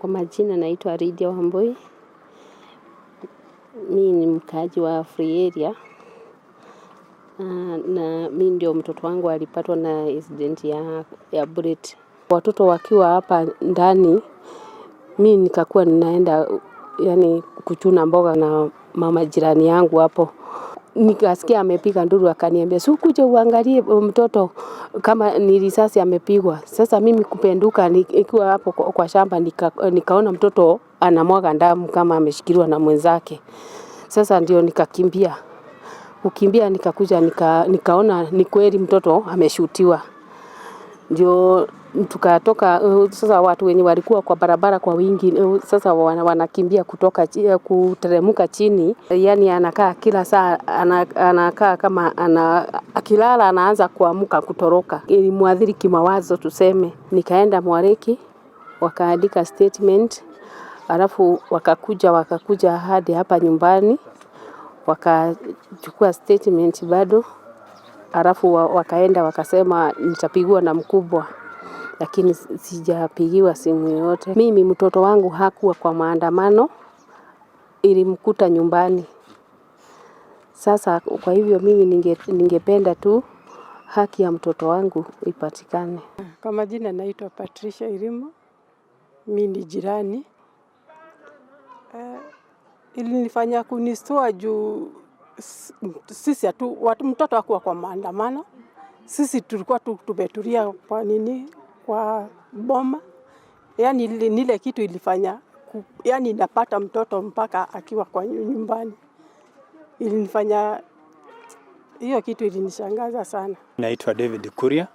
Kwa majina naitwa Lydia Wambui. Mimi ni mkaaji wa Free Area. Na mimi ndio mtoto wangu alipatwa na incident ya Borithi. Watoto wakiwa hapa ndani, mimi nikakuwa ninaenda kuchuna mboga na mama jirani yangu hapo. Nikasikia amepiga nduru, akaniambia, "Si ukuje uangalie mtoto kama ni risasi amepigwa." Sasa mimi kupenduka nikiwa hapo kwa shamba nikaona mtoto anamwaga damu kama ameshikiliwa na mwenzake. Sasa ndio nikakimbia. Kukimbia nikakuja nikaona ni kweli mtoto ameshutiwa. Ndio tukatoka. Sasa watu wenye walikuwa kwa barabara kwa wingi sasa wanakimbia kuteremka chini. Yani anakaa kila saa anakaa kama akilala anaanza kuamka kutoroka. Ilimwathiri kimawazo tuseme. Nikaenda Mwariki, wakaandika statement, alafu wakakuja hadi hapa nyumbani, wakachukua statement bado, alafu wakaenda wakasema nitapigwa na mkubwa, lakini sijapigiwa simu yoyote. Mimi mtoto wangu hakuwa kwa maandamano, ilimkuta nyumbani. Sasa kwa hivyo mimi ningependa tu haki ya mtoto wangu ipatikane. Kwa majina naitwa Patricia Irimo. Mimi ni jirani. Ilinifanya kunistua juu sisi mtoto hakuwa kwa maandamano. Sisi tulikuwa tumetulia kwa boma. Yani nile kitu ilifanya napata mtoto mpaka akiwa kwa nyumbani. Ilinifanya hiyo kitu ilinishangaza sana. Naitwa David Kuria.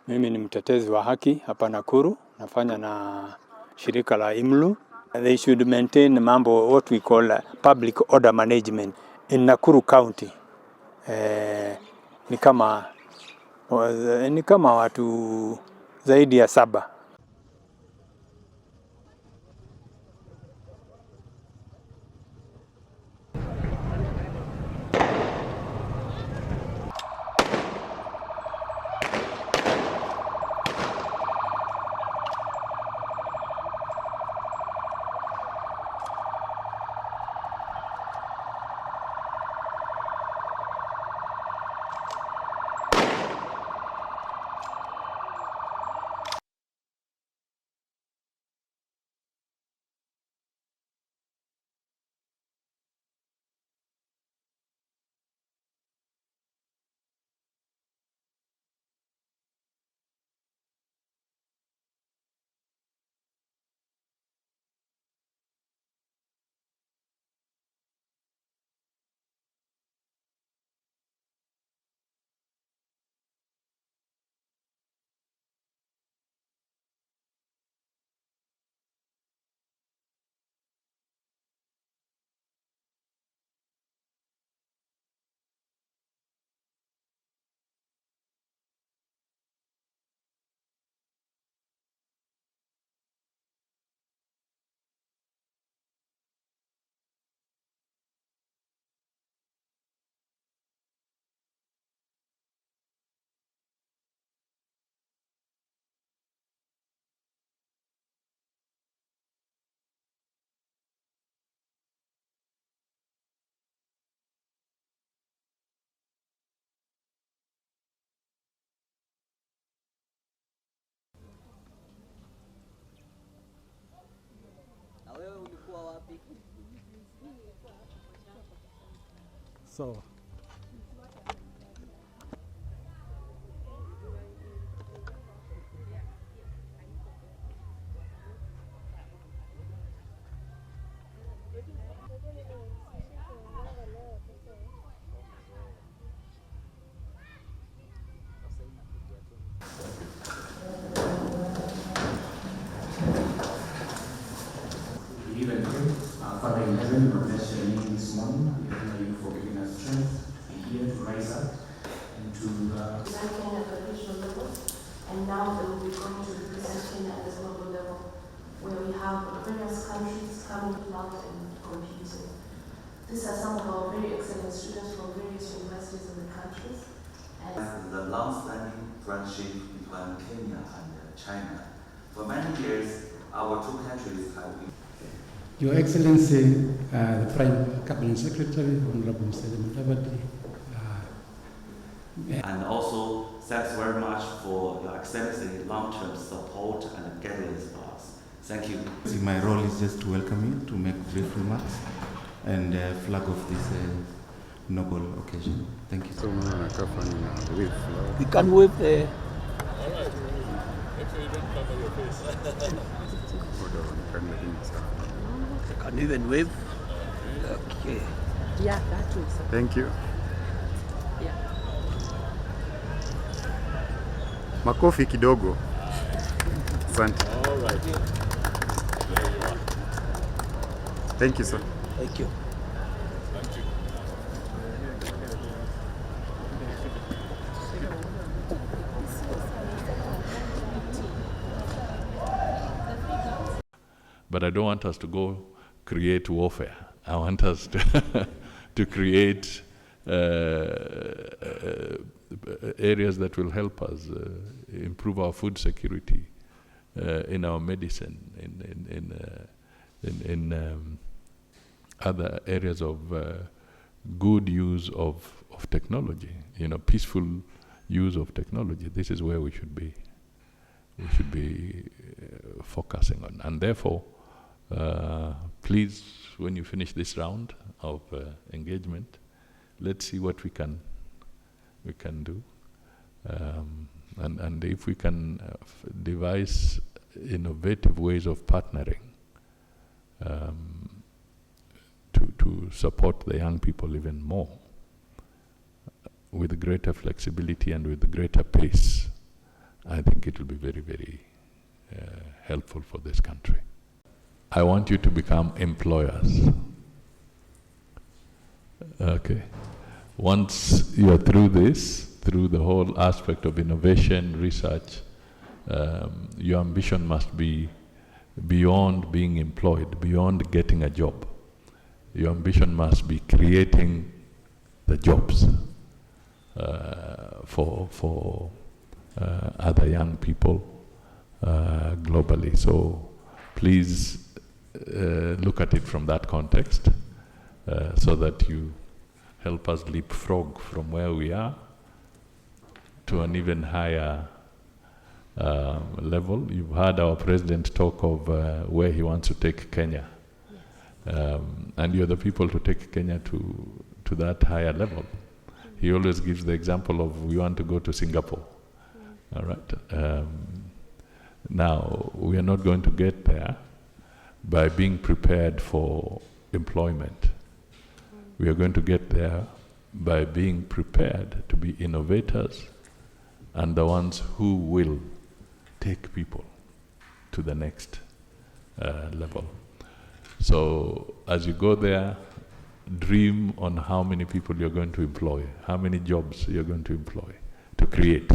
Mimi ni mtetezi wa haki hapa Nakuru. Nafanya na shirika la IMLU. They should maintain what we call public order management in Nakuru County. Ni kama watu zaidi ya 7. So Father in heaven, we bless your name this morning. We honor you for giving us strength to be here, to rise up, and to... Kenya at the regional level, and now they will be going to represent Kenya at the global level, where we have various countries coming out and competing. These are some of our very excellent students from various universities in the countries. And the long-standing friendship between Kenya and China. For many years, our two countries have. Your Excellency, the Prime Cabinet Secretary, Honorable Mr. Mutavati, And also, thanks very much for your extensive long-term support and guidance for us. Thank you. My role is just to welcome you, to make brief remarks and flag off this noble occasion. Thank you. So we can wave the... Can even wave? Okay. Yeah, that way. Thank you. Yeah. Makofi kidogo. Asante. All right. Thank you, sir. Thank you. But I don't want us to go create warfare. I want us to, to create areas that will help us improve our food security, in our medicine, in other areas of good use of technology, peaceful use of technology. This is where we should be. We should be focusing on. And therefore, please, when you finish this round of engagement, let's see what we can do, and if we can devise innovative ways of partnering to support the young people even more, with greater flexibility and with greater pace. I think it will be very, very helpful for this country. I want you to become employers. Okay. Once you're through this, through the whole aspect of innovation, research, your ambition must be beyond being employed, beyond getting a job. Your ambition must be creating the jobs for other young people globally. So please look at it from that context, so that you help us leapfrog from where we are to an even higher level. You've heard our president talk of where he wants to take Kenya. Yes. And you're the people to take Kenya to that higher level. He always gives the example of, we want to go to Singapore. All right. Now, we are not going to get there by being prepared for employment. We are going to get there by being prepared to be innovators and the ones who will take people to the next level. So as you go there, dream on how many people you're going to employ, how many jobs you're going to employ, to create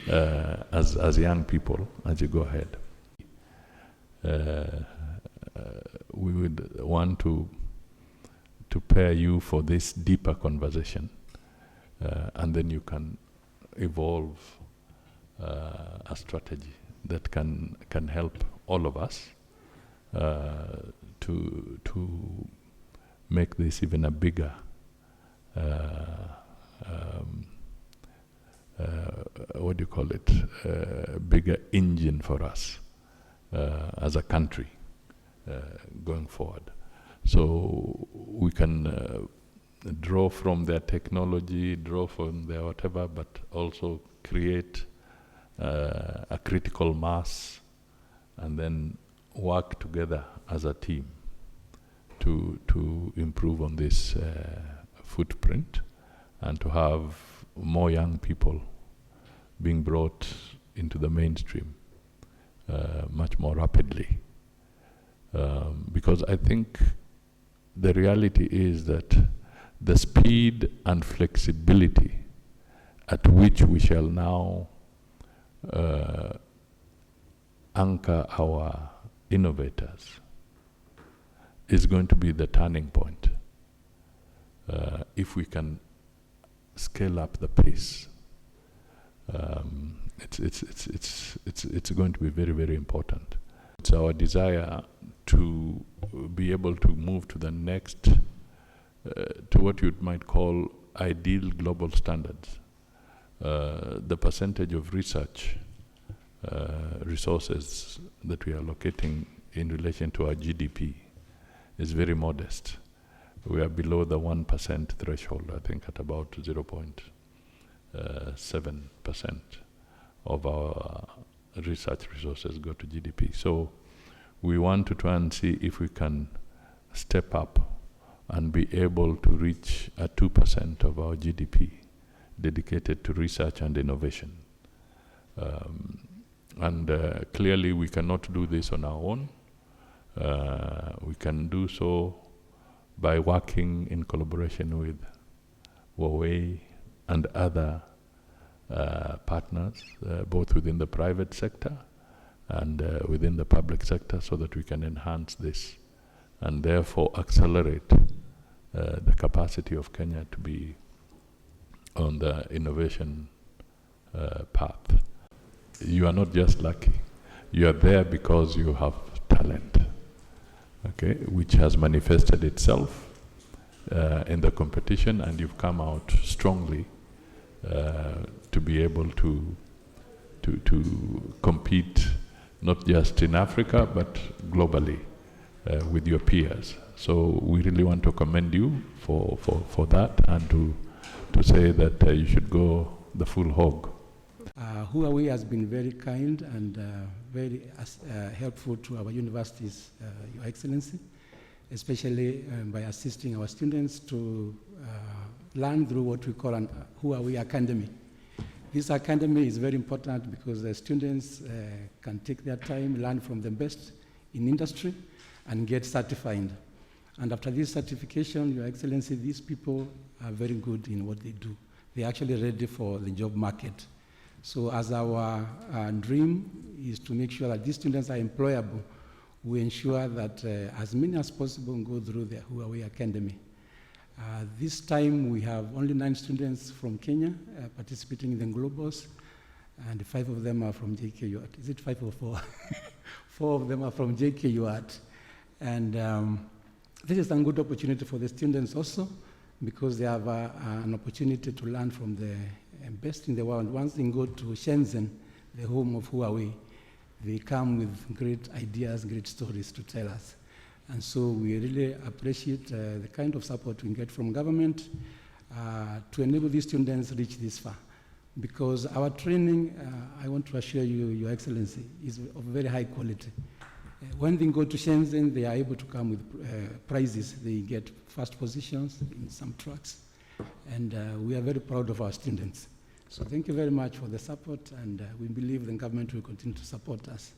as young people as you go ahead. We would want to prepare you for this deeper conversation, and then you can evolve a strategy that can help all of us to make this even a bigger what do you call it? Bigger engine for us as a country going forward. So we can draw from their technology, draw from their whatever, but also create a critical mass and then work together as a team to improve on this footprint and to have more young people being brought into the mainstream much more rapidly. Because I think the reality is that the speed and flexibility at which we shall now anchor our innovators is going to be the turning point. If we can scale up the pace, it's going to be very, very important. it's our desire to be able to move to the next, to what you might call ideal global standards. The percentage of research resources that we are allocating in relation to our GDP is very modest. We are below the 1% threshold, I think at about 0.7% of our research resources go to GDP. So we want to try and see if we can step up and be able to reach a 2% of our GDP dedicated to research and innovation. Clearly we cannot do this on our own. We can do so by working in collaboration with Huawei and other partners, both within the private sector and within the public sector, so that we can enhance this and therefore accelerate the capacity of Kenya to be on the innovation path. You are not just lucky. You are there because you have talent, okay, which has manifested itself in the competition, and you've come out strongly to be able to compete not just in Africa but globally with your peers. So we really want to commend you for that, and to say that you should go the full hog. Huawei has been very kind and very helpful to our universities, Your Excellency, especially by assisting our students to learn through what we call an Huawei Academy. This academy is very important because the students can take their time, learn from the best in industry, and get certified. And after this certification, Your Excellency, these people are very good in what they do. They're actually ready for the job market. So as our dream is to make sure that these students are employable, we ensure that as many as possible go through the Huawei Academy. This time we have only 9 students from Kenya participating in the Globals, and 5 of them are from JKU. Is it 5 or 4? 4 of them are from JKU. And this is a good opportunity for the students also, because they have an opportunity to learn from the best in the world. Once they go to Shenzhen, the home of Huawei, they come with great ideas, great stories to tell us. And so we really appreciate the kind of support we get from government to enable these students reach this far. Because our training, I want to assure you, Your Excellency, is of very high quality. When they go to Shenzhen, they are able to come with prizes. They get first positions in some tracks. And we are very proud of our students. So thank you very much for the support, and we believe the government will continue to support us.